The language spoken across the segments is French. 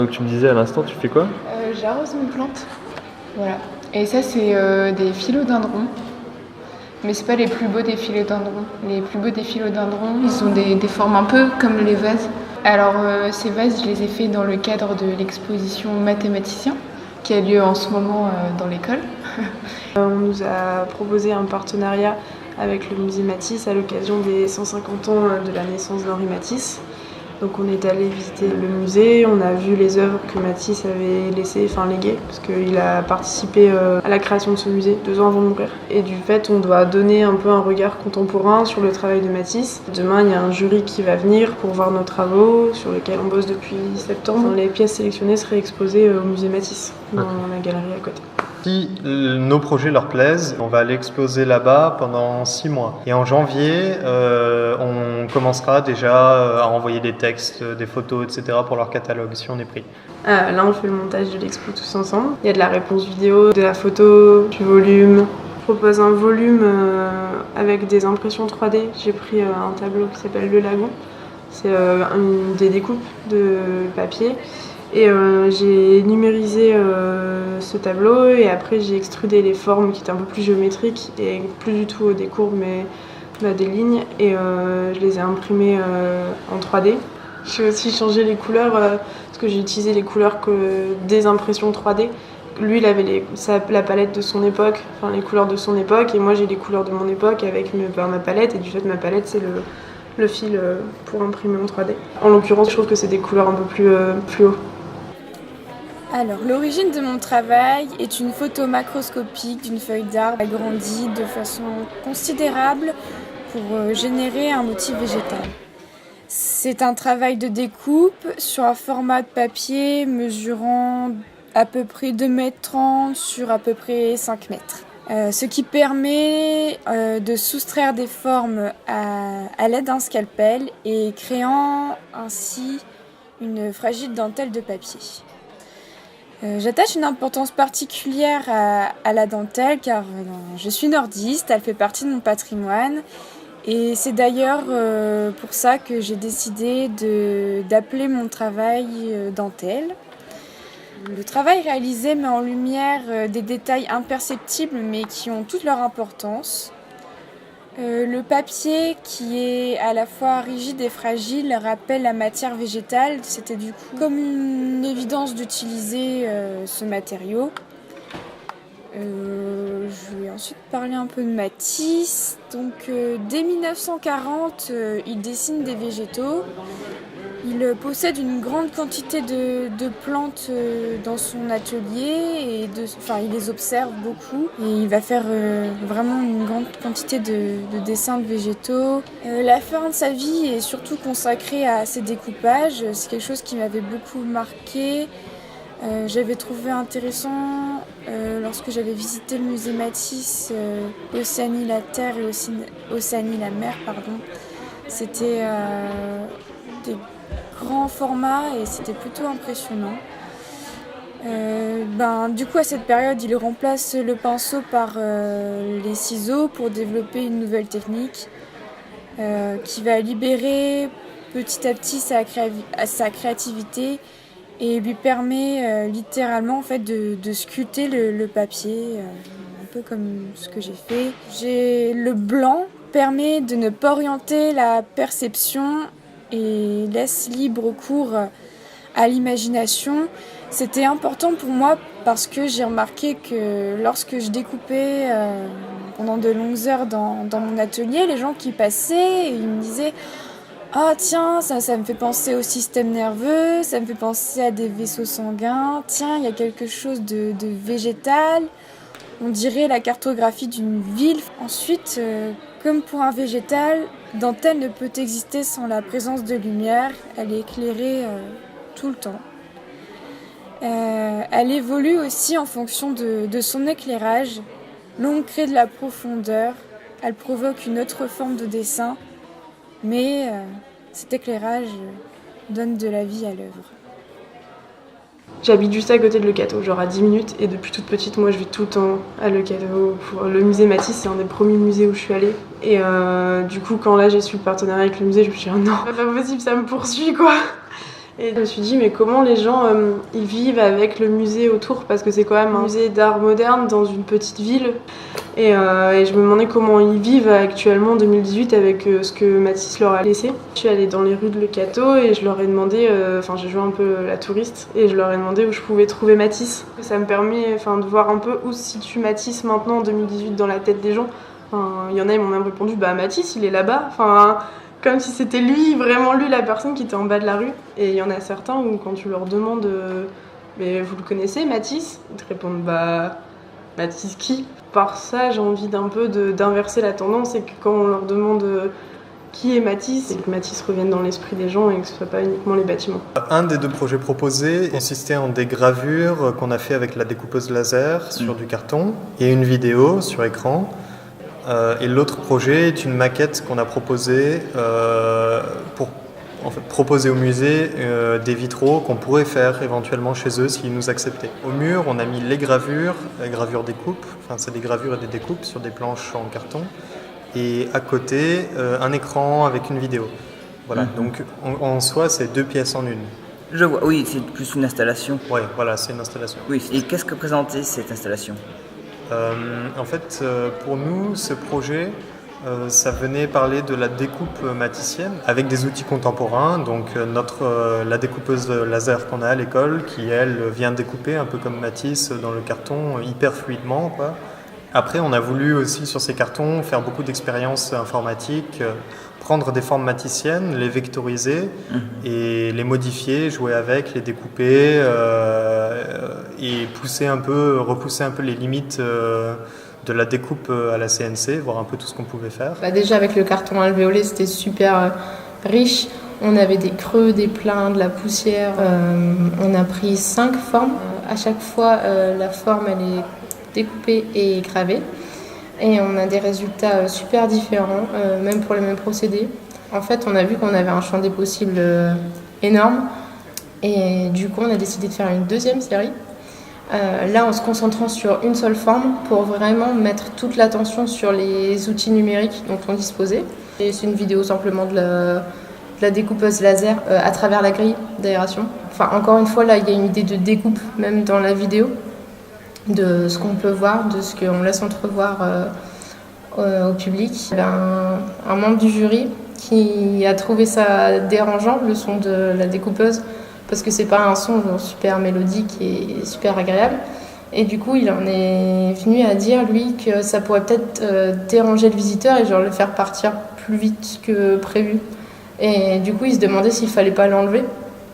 Donc tu me disais à l'instant, tu fais quoi? J'arrose mes plantes. Voilà. Et ça, c'est des philodendrons. Mais c'est pas les plus beaux des philodendrons. Les plus beaux des philodendrons, ils ont des formes un peu comme les vases. Alors ces vases, je les ai faits dans le cadre de l'exposition Mathématiciens qui a lieu en ce moment dans l'école. On nous a proposé un partenariat avec le musée Matisse à l'occasion des 150 ans de la naissance d'Henri Matisse. Donc on est allé visiter le musée, on a vu les œuvres que Matisse avait léguées, parce qu'il a participé à la création de ce musée 2 ans avant de mourir. Et du fait, on doit donner un peu un regard contemporain sur le travail de Matisse. Demain, il y a un jury qui va venir pour voir nos travaux, sur lesquels on bosse depuis septembre. Les pièces sélectionnées seraient exposées au musée Matisse, dans la galerie à côté. Si nos projets leur plaisent, on va aller exposer là-bas pendant 6 mois. Et en janvier, on commencera déjà à envoyer des textes, des photos, etc. pour leur catalogue, si on est pris. Là, on fait le montage de l'expo tous ensemble. Il y a de la réponse vidéo, de la photo, du volume. Je propose un volume avec des impressions 3D. J'ai pris un tableau qui s'appelle Le Lagon. C'est des découpes de papier. Et j'ai numérisé ce tableau et après j'ai extrudé les formes qui étaient un peu plus géométriques et plus du tout des courbes mais des lignes et je les ai imprimées en 3D. J'ai aussi changé les couleurs parce que j'ai utilisé les couleurs des impressions 3D. Lui il avait la palette de son époque, enfin les couleurs de son époque et moi j'ai les couleurs de mon époque avec ma palette et du fait ma palette c'est le fil pour imprimer en 3D. En l'occurrence je trouve que c'est des couleurs un peu plus fluo. Alors, l'origine de mon travail est une photo macroscopique d'une feuille d'arbre agrandie de façon considérable pour générer un motif végétal. C'est un travail de découpe sur un format de papier mesurant à peu près 2,30 m sur à peu près 5 mètres. Ce qui permet de soustraire des formes à l'aide d'un scalpel et créant ainsi une fragile dentelle de papier. J'attache une importance particulière à la dentelle car je suis nordiste, elle fait partie de mon patrimoine et c'est d'ailleurs pour ça que j'ai décidé d'appeler mon travail dentelle. Le travail réalisé met en lumière des détails imperceptibles mais qui ont toute leur importance. Le papier qui est à la fois rigide et fragile rappelle la matière végétale. C'était du coup comme une évidence d'utiliser ce matériau. Je vais ensuite parler un peu de Matisse. Donc, dès 1940, il dessine des végétaux. Il possède une grande quantité de plantes dans son atelier et il les observe beaucoup et il va faire vraiment une grande quantité de dessins de végétaux. La fin de sa vie est surtout consacrée à ses découpages. C'est quelque chose qui m'avait beaucoup marqué. J'avais trouvé intéressant lorsque j'avais visité le musée Matisse, Océanie la Terre et Océanie la Mer, pardon. C'était des grands formats et c'était plutôt impressionnant. Du coup à cette période il remplace le pinceau par les ciseaux pour développer une nouvelle technique qui va libérer petit à petit sa créativité et lui permet littéralement en fait de sculpter le papier, un peu comme ce que j'ai fait. Le blanc permet de ne pas orienter la perception et laisse libre cours à l'imagination. C'était important pour moi parce que j'ai remarqué que lorsque je découpais pendant de longues heures dans mon atelier, les gens qui passaient, ils me disaient « Ah tiens, ça me fait penser au système nerveux, ça me fait penser à des vaisseaux sanguins, tiens, il y a quelque chose de végétal, on dirait la cartographie d'une ville. » Ensuite, comme pour un végétal, dentelle ne peut exister sans la présence de lumière, elle est éclairée tout le temps. Elle évolue aussi en fonction de son éclairage. L'ombre crée de la profondeur, elle provoque une autre forme de dessin, mais cet éclairage donne de la vie à l'œuvre. J'habite juste à côté de Leucate, genre à 10 minutes, et depuis toute petite, moi je vais tout le temps à Leucate. Pour le musée Matisse, c'est un des premiers musées où je suis allée. Et du coup, quand là j'ai su le partenariat avec le musée, je me suis dit oh non, c'est pas possible, ça me poursuit quoi. Et je me suis dit, mais comment les gens ils vivent avec le musée autour, parce que c'est quand même un musée d'art moderne dans une petite ville. Et je me demandais comment ils vivent actuellement en 2018 avec ce que Matisse leur a laissé. Je suis allée dans les rues de Le Cateau et je leur ai demandé, j'ai joué un peu la touriste, et je leur ai demandé où je pouvais trouver Matisse. Ça me permet de voir un peu où se situe Matisse maintenant en 2018 dans la tête des gens. Il y en a, ils m'ont même répondu, Matisse, il est là-bas. Comme si c'était lui, vraiment lui, la personne qui était en bas de la rue. Et il y en a certains où quand tu leur demandes mais vous le connaissez, Matisse ? Ils te répondent Matisse qui ? Par ça, j'ai envie d'un peu d'inverser la tendance, et que quand on leur demande qui est Matisse, et que Matisse revienne dans l'esprit des gens et que ce ne soit pas uniquement les bâtiments. Un des 2 projets proposés consistait en des gravures qu'on a fait avec la découpeuse laser sur du carton et une vidéo sur écran. Et l'autre projet est une maquette qu'on a proposée pour proposer au musée des vitraux qu'on pourrait faire éventuellement chez eux s'ils nous acceptaient. Au mur, on a mis les gravures découpes, c'est des gravures et des découpes sur des planches en carton. Et à côté, un écran avec une vidéo. Voilà, donc en soi, c'est 2 pièces en une. Je vois, oui, c'est plus une installation. Oui, voilà, c'est une installation. Oui, et qu'est-ce que présentait cette installation ? Pour nous, ce projet, ça venait parler de la découpe maticienne avec des outils contemporains. Donc la découpeuse laser qu'on a à l'école, qui elle vient découper un peu comme Matisse dans le carton hyper fluidement, quoi. Après, on a voulu aussi sur ces cartons faire beaucoup d'expériences informatiques, prendre des formes maticiennes, les vectoriser et les modifier, jouer avec, les découper et repousser un peu les limites de la découpe à la CNC, voir un peu tout ce qu'on pouvait faire. Déjà avec le carton alvéolé, c'était super riche. On avait des creux, des pleins, de la poussière. On a pris 5 formes. À chaque fois, la forme elle est découpée et gravée. Et on a des résultats super différents, même pour les mêmes procédés. En fait, on a vu qu'on avait un champ des possibles énorme. Et du coup, on a décidé de faire une 2e série. Là, en se concentrant sur une seule forme pour vraiment mettre toute l'attention sur les outils numériques dont on disposait. Et c'est une vidéo simplement de la découpeuse laser à travers la grille d'aération. Encore une fois, là, il y a une idée de découpe même dans la vidéo, de ce qu'on peut voir, de ce qu'on laisse entrevoir au public. Il y a un membre du jury qui a trouvé ça dérangeant, le son de la découpeuse, parce que c'est pas un son super mélodique et super agréable. Et du coup, il en est venu à dire, lui, que ça pourrait peut-être déranger le visiteur et le faire partir plus vite que prévu. Et du coup, il se demandait s'il fallait pas l'enlever.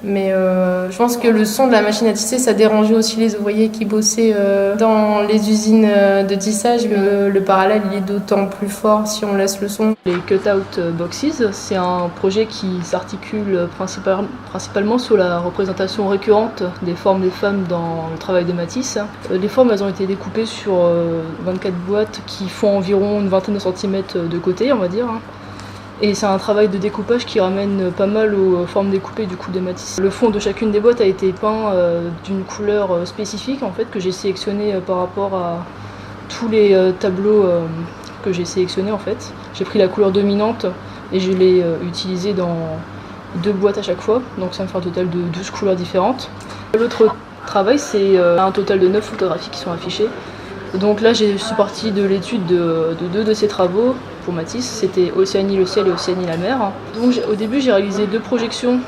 Mais je pense que le son de la machine à tisser, ça dérangeait aussi les ouvriers qui bossaient dans les usines de tissage. Le parallèle, il est d'autant plus fort si on laisse le son. Les Cutout Boxes, c'est un projet qui s'articule principalement sur la représentation récurrente des formes des femmes dans le travail de Matisse. Les formes, elles ont été découpées sur 24 boîtes qui font environ une vingtaine de centimètres de côté, on va dire. Et c'est un travail de découpage qui ramène pas mal aux formes découpées du coup de Matisse. Le fond de chacune des boîtes a été peint d'une couleur spécifique en fait, que j'ai sélectionné par rapport à tous les tableaux que j'ai sélectionnés en fait. J'ai pris la couleur dominante et je l'ai utilisée dans 2 boîtes à chaque fois, donc ça me fait un total de 12 couleurs différentes. L'autre travail, c'est un total de 9 photographies qui sont affichées. Donc là, je suis partie de l'étude de 2 de ces travaux pour Matisse, c'était Océanie le ciel et Océanie la mer. Donc au début, j'ai réalisé 2 projections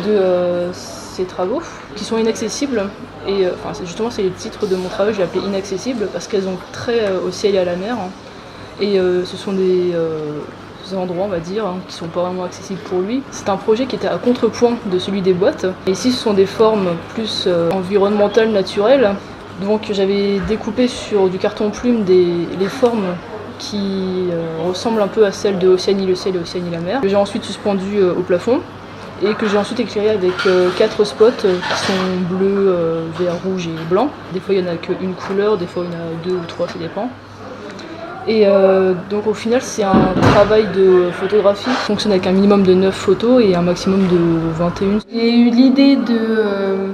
de ces travaux qui sont inaccessibles. Et justement, c'est le titre de mon travail, je l'ai appelé inaccessible parce qu'elles ont trait au ciel et à la mer. Et ce sont des endroits, on va dire, qui sont pas vraiment accessibles pour lui. C'est un projet qui était à contrepoint de celui des boîtes. Et ici, ce sont des formes plus environnementales, naturelles. Donc j'avais découpé sur du carton plume les formes qui ressemblent un peu à celles de Océanie le ciel et Océanie la mer, que j'ai ensuite suspendues au plafond et que j'ai ensuite éclairé avec 4 spots qui sont bleus, vert, rouge et blanc. Des fois il n'y en a qu'une couleur, des fois il y en a 2 ou 3, ça dépend. Et donc au final c'est un travail de photographie qui fonctionne avec un minimum de 9 photos et un maximum de 21. J'ai eu l'idée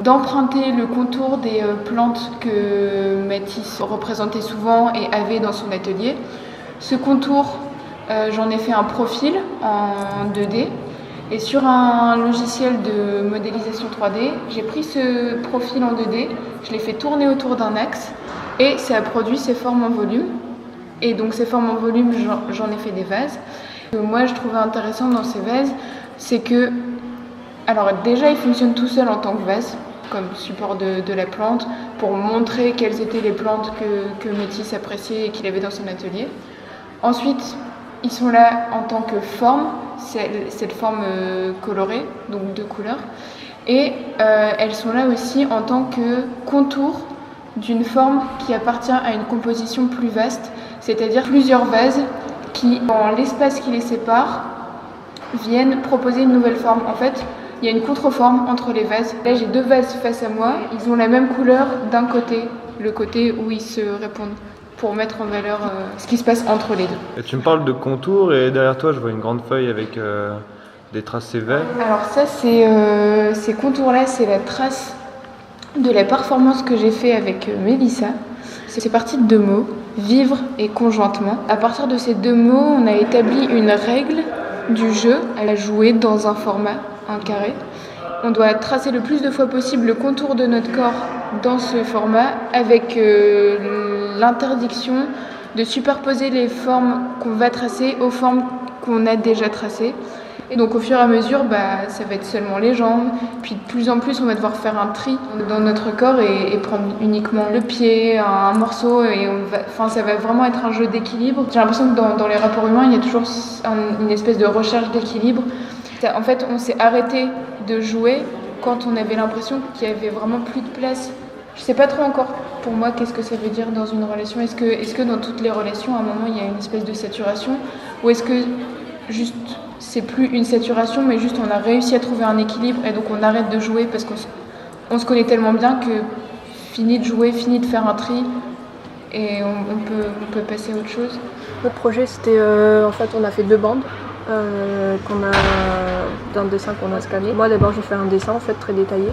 d'emprunter le contour des plantes que Matisse représentait souvent et avait dans son atelier. Ce contour, j'en ai fait un profil en 2D Et sur un logiciel de modélisation 3D, j'ai pris ce profil en 2D, je l'ai fait tourner autour d'un axe et ça a produit ces formes en volume. Et donc ces formes en volume, j'en ai fait des vases. Ce que moi je trouvais intéressant dans ces vases, c'est que, alors déjà ils fonctionnent tout seuls en tant que vase, comme support de la plante, pour montrer quelles étaient les plantes que Métis appréciait et qu'il avait dans son atelier. Ensuite, ils sont là en tant que forme, cette forme colorée, donc de couleurs. Et elles sont là aussi en tant que contour d'une forme qui appartient à une composition plus vaste, c'est-à-dire plusieurs vases qui, dans l'espace qui les sépare, viennent proposer une nouvelle forme. En fait, il y a une contreforme entre les vases. Là, j'ai 2 vases face à moi, ils ont la même couleur d'un côté, le côté où ils se répondent, pour mettre en valeur ce qui se passe entre les deux. Et tu me parles de contours et derrière toi je vois une grande feuille avec des tracés verts. Alors ça, ces contours-là, c'est la trace de la performance que j'ai fait avec Mélissa. C'est parti de 2 mots, vivre et conjointement. À partir de ces 2 mots, on a établi une règle du jeu à jouer dans un format, un carré. On doit tracer le plus de fois possible le contour de notre corps dans ce format avec l'interdiction de superposer les formes qu'on va tracer aux formes qu'on a déjà tracées. Et donc au fur et à mesure, ça va être seulement les jambes. Puis de plus en plus, on va devoir faire un tri dans notre corps et prendre uniquement le pied, un morceau. Et ça va vraiment être un jeu d'équilibre. J'ai l'impression que dans les rapports humains, il y a toujours une espèce de recherche d'équilibre. En fait, on s'est arrêté de jouer quand on avait l'impression qu'il y avait vraiment plus de place. Je sais pas trop encore pour moi qu'est-ce que ça veut dire dans une relation. Est-ce que dans toutes les relations, à un moment, il y a une espèce de saturation, ou est-ce que juste c'est plus une saturation, mais juste on a réussi à trouver un équilibre et donc on arrête de jouer parce qu'on se connaît tellement bien que fini de jouer, fini de faire un tri et on peut passer à autre chose. Notre projet, c'était en fait on a fait 2 bandes d'un dessin qu'on a scanné. Moi d'abord j'ai fait un dessin en fait très détaillé.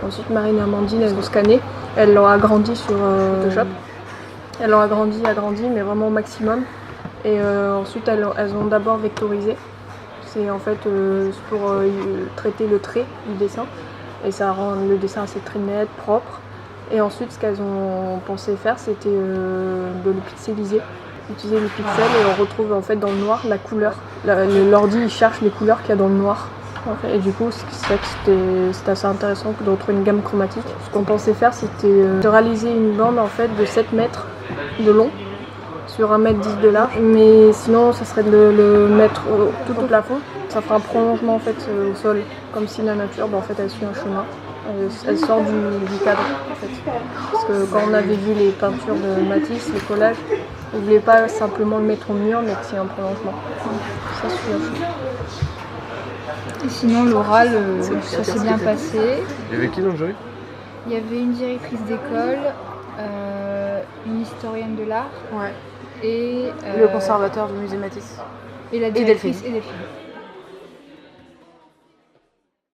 Ensuite Marine et Amandine elles ont scanné. Elles l'ont agrandi sur Photoshop. Elles l'ont agrandi mais vraiment au maximum. Et ensuite elles ont d'abord vectorisé. C'est en fait pour traiter le trait du dessin. Et ça rend le dessin assez très net, propre. Et ensuite ce qu'elles ont pensé faire c'était de le pixeliser. Utiliser les pixels et on retrouve en fait dans le noir la couleur. L'ordi il cherche les couleurs qu'il y a dans le noir. Et du coup c'était assez intéressant de retrouver une gamme chromatique. Ce qu'on pensait faire c'était de réaliser une bande en fait de 7 mètres de long sur 1,10 m de large. Mais sinon ça serait de le mettre tout au plafond. Ça fera un prolongement en fait au sol, comme si la nature en fait elle suit un chemin. Elle sort du cadre en fait. Parce que quand on avait vu les peintures de Matisse, les collages, on ne voulait pas simplement le mettre au mur, mais que c'est un prolongement. Ça suit un chemin. Et sinon l'oral, ça s'est bien passé. Il y avait qui dans le jury? Il y avait une directrice d'école, une historienne de l'art Ouais. et le conservateur du musée Matisse. Et la directrice et Delphine.